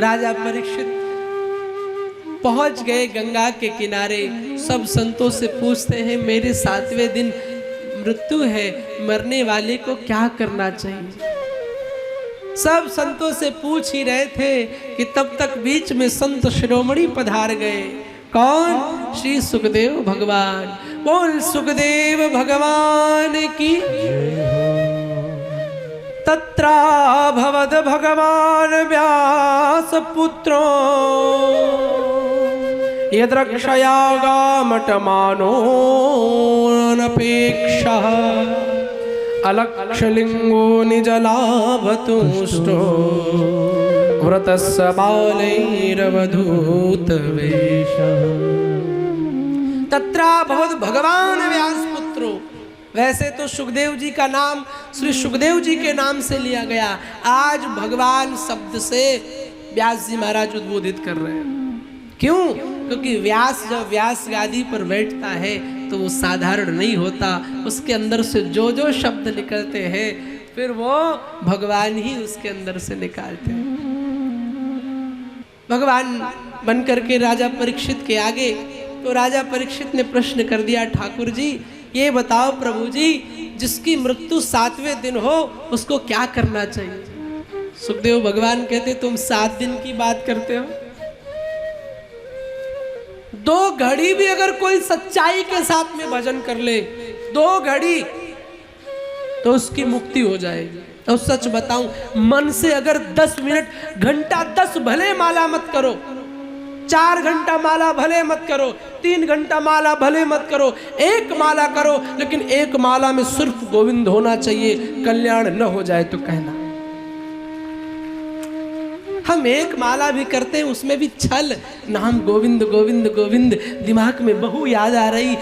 राजा परीक्षित पहुंच गए गंगा के किनारे। सब संतों से पूछते हैं मेरे 7वें दिन मृत्यु है, मरने वाले को क्या करना चाहिए। सब संतों से पूछ ही रहे थे कि तब तक बीच में संत शिरोमणि पधार गए। कौन? श्री सुखदेव भगवान। बोल सुखदेव भगवान की। तत्रा भवद भगवान व्यास पुत्रो यद्रक्षयागामटमानो अनपेक्षः अलक्षलिंगो निजलाभतुष्टो व्रतस्य बालैरवधूतवेषः। तत्रा भवद भगवान व्यास पुत्रो। वैसे तो सुखदेव जी का नाम श्री सुखदेव जी के नाम से लिया गया। आज भगवान शब्द से व्यास जी महाराज उद्बोधित कर रहे हैं। क्यों? क्योंकि व्यास जब व्यास गादी पर बैठता है तो वो साधारण नहीं होता। उसके अंदर से जो जो शब्द निकलते हैं फिर वो भगवान ही उसके अंदर से निकालते हैं। भगवान बनकर के राजा परीक्षित के आगे तो राजा परीक्षित ने प्रश्न कर दिया, ठाकुर जी ये बताओ प्रभु जी, जिसकी मृत्यु 7वें दिन हो उसको क्या करना चाहिए। सुखदेव भगवान कहते तुम 7 दिन की बात करते हो। 2 घड़ी भी अगर कोई सच्चाई के साथ में भजन कर ले, 2 घड़ी, तो उसकी मुक्ति हो जाएगी। और सच बताऊं, मन से अगर 10 मिनट, घंटा 10 भले माला मत करो, 4 घंटा माला भले मत करो, 3 घंटा माला भले मत करो, 1 माला करो, लेकिन 1 माला में सिर्फ गोविंद होना चाहिए। कल्याण न हो जाए तो कहना। हम 1 माला भी करते हैं, उसमें भी छल, नाम गोविंद गोविंद गोविंद। दिमाग में बहू याद आ रही,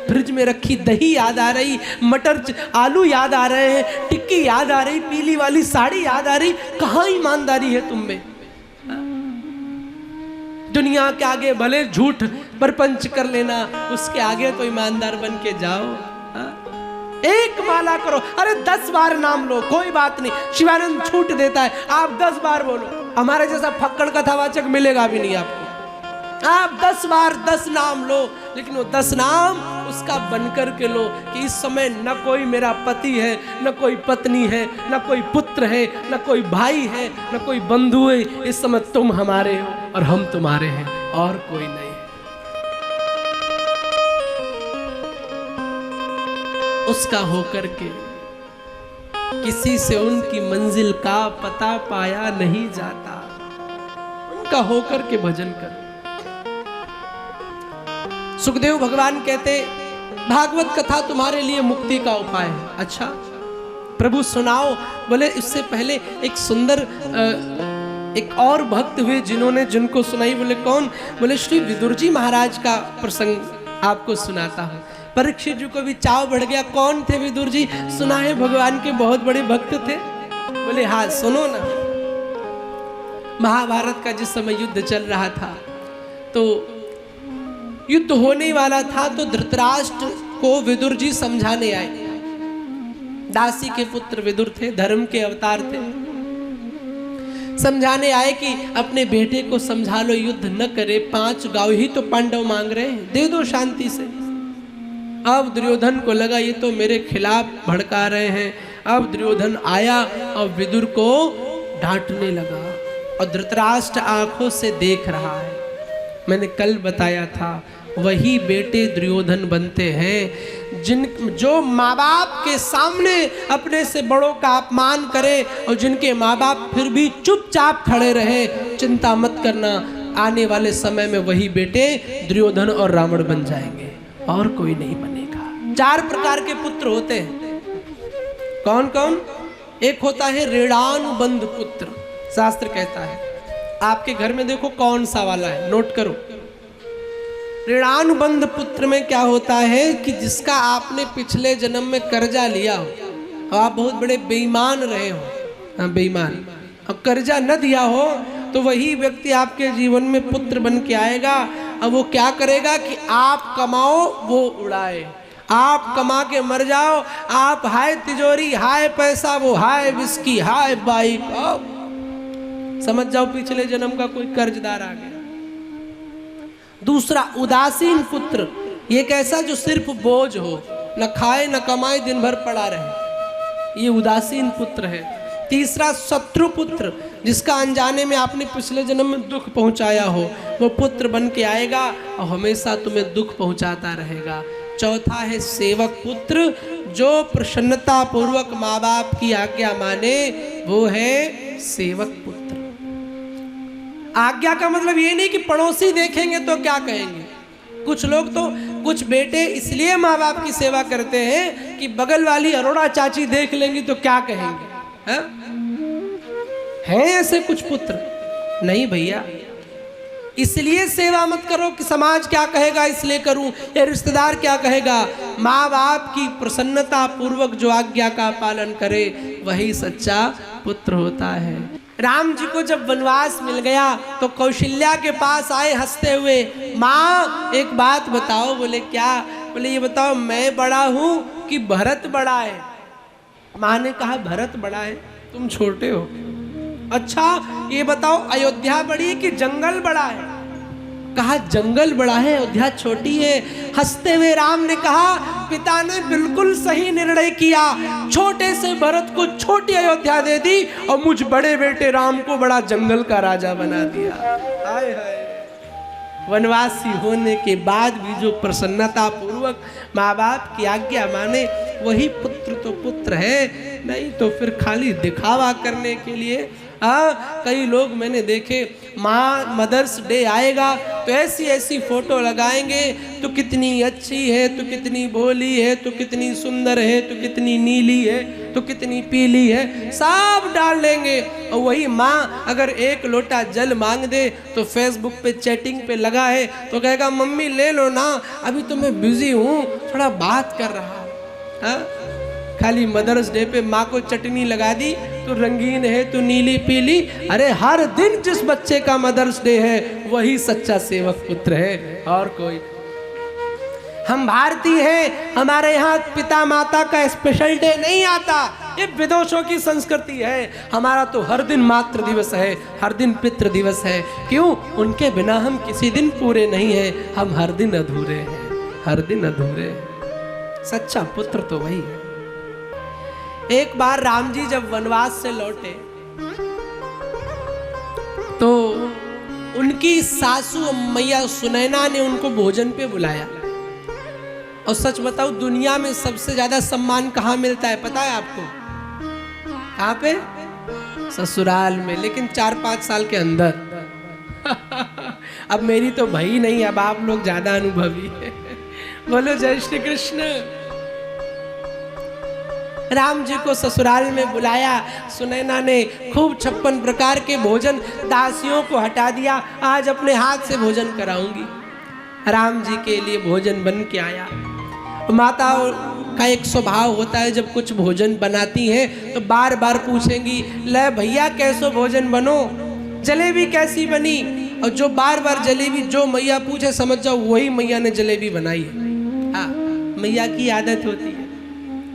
फ्रिज में रखी दही याद आ रही, मटर आलू याद आ रहे हैं, टिक्की याद आ रही, पीली वाली साड़ी याद आ रही। कहाँ ईमानदारी है तुम में? दुनिया के आगे भले झूठ परपंच कर लेना, उसके आगे तो ईमानदार बन के जाओ। 1 माला करो, अरे 10 बार नाम लो, कोई बात नहीं। शिवानंद छूट देता है, आप 10 बार बोलो। हमारे जैसा फक्कड़ कथावाचक मिलेगा भी नहीं आपको। आप 10 बार 10 नाम लो, लेकिन वो 10 नाम उसका बनकर के लो कि इस समय न कोई मेरा पति है, न कोई पत्नी है, न कोई पुत्र है, न कोई भाई है, न कोई बंधु है। इस समय तुम हमारे हो और हम तुम्हारे हैं, और कोई नहीं। उसका होकर के किसी से उनकी मंजिल का पता पाया नहीं जाता। उनका होकर के भजन कर। सुखदेव भगवान कहते भागवत कथा तुम्हारे लिए मुक्ति का उपाय है। अच्छा प्रभु सुनाओ। बोले इससे पहले एक सुंदर एक और भक्त हुए जिनको सुनाई। बोले कौन? बोले श्री विदुर जी महाराज का प्रसंग आपको सुनाता हूँ। परीक्षित जी को भी चाव बढ़ गया, कौन थे विदुर जी? सुना है भगवान के बहुत बड़े भक्त थे। बोले हाँ सुनो ना। महाभारत का जिस समय युद्ध चल रहा था, तो युद्ध होने वाला था, तो धृतराष्ट्र को विदुर जी समझाने आए। दासी के पुत्र विदुर थे, धर्म के अवतार थे। समझाने आए कि अपने बेटे को समझा लो, युद्ध न करे, 5 गांव ही तो पांडव मांग रहे हैं, दे दो शांति से। अब दुर्योधन को लगा ये तो मेरे खिलाफ भड़का रहे हैं। अब दुर्योधन आया और विदुर को डांटने लगा, और धृतराष्ट्र आंखों से देख रहा है। मैंने कल बताया था, वही बेटे दुर्योधन बनते हैं जो माँ बाप के सामने अपने से बड़ों का अपमान करे, और जिनके माँ बाप फिर भी चुपचाप खड़े रहे। चिंता मत करना, आने वाले समय में वही बेटे दुर्योधन और रावण बन जाएंगे, और कोई नहीं बनेगा। 4 प्रकार के पुत्र होते हैं। कौन कौन? एक होता है ऋणानुबंध पुत्र। शास्त्र कहता है, आपके घर में देखो कौन सा वाला है, नोट करो। ऋणानुबंध पुत्र में क्या होता है कि जिसका आपने पिछले जन्म में कर्जा लिया हो, और आप बहुत बड़े बेईमान रहे हो, हाँ बेईमान, और कर्जा न दिया हो, तो वही व्यक्ति आपके जीवन में पुत्र बन के आएगा। अब वो क्या करेगा कि आप कमाओ वो उड़ाए, आप कमा के मर जाओ, आप हाय तिजोरी, हाय पैसा, वो हाय विस्की, हाय बाइक। समझ जाओ पिछले जन्म का कोई कर्जदार आ गया। दूसरा उदासीन पुत्र, ये कैसा जो सिर्फ बोझ हो, न खाए न कमाए दिन भर पड़ा रहे, ये उदासीन पुत्र है। तीसरा शत्रु पुत्र, जिसका अनजाने में आपने पिछले जन्म में दुख पहुंचाया हो, वो पुत्र बन के आएगा और हमेशा तुम्हें दुख पहुंचाता रहेगा। चौथा है सेवक पुत्र, जो प्रसन्नता पूर्वक माँ बाप की आज्ञा माने, वो है सेवक पुत्र। आज्ञा का मतलब ये नहीं कि पड़ोसी देखेंगे तो क्या कहेंगे। कुछ लोग तो, कुछ बेटे इसलिए माँ बाप की सेवा करते हैं कि बगल वाली अरोड़ा चाची देख लेंगी तो क्या कहेंगे। हैं ऐसे कुछ पुत्र? नहीं भैया, इसलिए सेवा मत करो कि समाज क्या कहेगा इसलिए करूं, या रिश्तेदार क्या कहेगा। माँ बाप की प्रसन्नता पूर्वक जो आज्ञा का पालन करे, वही सच्चा पुत्र होता है। राम जी को जब वनवास मिल गया तो कौशल्या के पास आए हंसते हुए, माँ एक बात बताओ। बोले क्या? बोले ये बताओ, मैं बड़ा हूं कि भरत बड़ा है? माँ ने कहा भरत बड़ा है, तुम छोटे हो। अच्छा ये बताओ, अयोध्या बड़ी है कि जंगल बड़ा है? कहा जंगल बड़ा है, अयोध्या छोटी है। हंसते हुए राम ने कहा, पिता ने बिल्कुल सही निर्णय किया, छोटे से भरत को छोटी अयोध्या दे दी और मुझ बड़े बेटे राम को बड़ा जंगल का राजा बना दिया। हाय हाय, वनवासी होने के बाद भी जो प्रसन्नता पूर्वक माँ बाप की आज्ञा माने, वही पुत्र तो पुत्र है, नहीं तो फिर खाली दिखावा करने के लिए। कई लोग मैंने देखे, माँ मदर्स डे आएगा तो ऐसी ऐसी फोटो लगाएंगे, तो कितनी अच्छी है, तो कितनी भोली है, तो कितनी सुंदर है, तो कितनी नीली है, तो कितनी पीली है, सब डाल लेंगे। और वही माँ अगर एक लोटा जल मांग दे तो फेसबुक पे चैटिंग पे लगा है तो कहेगा मम्मी ले लो ना, अभी तो मैं बिजी हूँ, थोड़ा बात कर रहा हूँ। खाली मदर्स डे पे माँ को चटनी लगा दी तो रंगीन है, तो नीली पीली। अरे हर दिन जिस बच्चे का मदर्स डे है वही सच्चा सेवक पुत्र है, और कोई। हम भारतीय हैं, हमारे यहाँ पिता माता का स्पेशल डे नहीं आता, ये विदेशों की संस्कृति है। हमारा तो हर दिन मातृ दिवस है, हर दिन पितृ दिवस है। क्यों? उनके बिना हम किसी दिन पूरे नहीं हैं, हम हर दिन अधूरे हैं, हर दिन अधूरे हैं। सच्चा पुत्र तो वही है। एक बार राम जी जब वनवास से लौटे तो उनकी सासू मैया सुनैना ने उनको भोजन पे बुलाया। और सच बताओ, दुनिया में सबसे ज्यादा सम्मान कहाँ मिलता है पता है आपको? कहाँ पे? ससुराल में, लेकिन 4-5 साल के अंदर। अब मेरी तो भाई नहीं, अब आप लोग ज्यादा अनुभवी है। बोलो जय श्री कृष्ण। राम जी को ससुराल में बुलाया, सुनैना ने खूब 56 प्रकार के भोजन, दासियों को हटा दिया, आज अपने हाथ से भोजन कराऊंगी। राम जी के लिए भोजन बन के आया। माताओं का एक स्वभाव होता है, जब कुछ भोजन बनाती हैं तो बार बार पूछेंगी, ले भैया कैसो भोजन बनो, जलेबी कैसी बनी? और जो बार बार जलेबी जो मैया पूछे समझ जाओ वही मैया ने जलेबी बनाई है। हाँ, मैया की आदत होती है।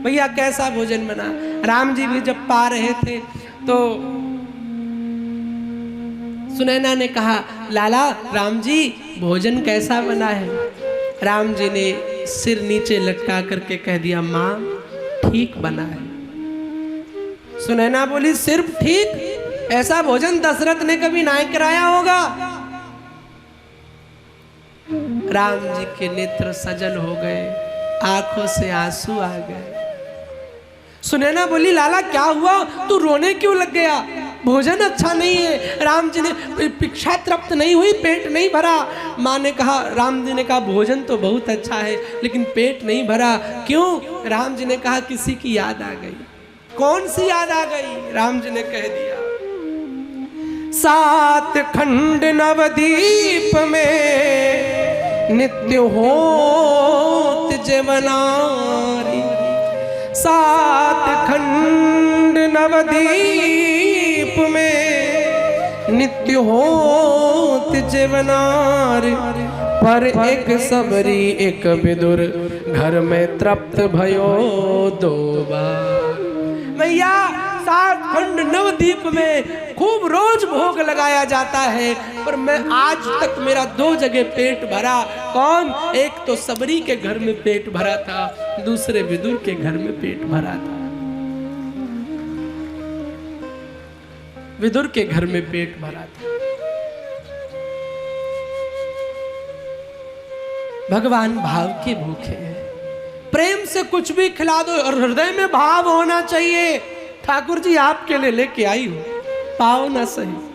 भैया कैसा भोजन बना? राम जी भी जब पा रहे थे तो सुनैना ने कहा, लाला राम जी भोजन कैसा बना है? राम जी ने सिर नीचे लटका करके कह दिया, माँ ठीक बना है। सुनैना बोली, सिर्फ ठीक? ऐसा भोजन दशरथ ने कभी ना कराया होगा। राम जी के नेत्र सजल हो गए, आंखों से आंसू आ गए। सुनैना बोली, लाला क्या हुआ, तू रोने क्यों लग गया? भोजन अच्छा नहीं है। राम जी ने, भिक्षा तृप्त नहीं हुई, पेट नहीं भरा। माँ ने कहा, राम जी ने कहा भोजन तो बहुत अच्छा है लेकिन पेट नहीं भरा। क्यों? राम जी ने कहा किसी की याद आ गई। कौन सी याद आ गई? राम जी ने कह दिया, 7 खंड नवदीप में नित्य होत जीवनारी। 7 खंड नवदीप में नित्य होत जीवनारी। पर एक सबरी एक विदुर घर में तृप्त भयो 2 बार। मैया 7 खंड नवदीप में खूब रोज भोग लगाया जाता है, पर मैं आज तक मेरा 2 जगह पेट भरा। कौन? एक तो सबरी के घर में पेट भरा था, दूसरे विदुर के घर में पेट भरा था। विदुर के घर में पेट भरा था। भगवान भाव के भूखे हैं। प्रेम से कुछ भी खिला दो और हृदय में भाव होना चाहिए। ठाकुर जी आपके लिए लेके आई हूं, पाओ ना सही।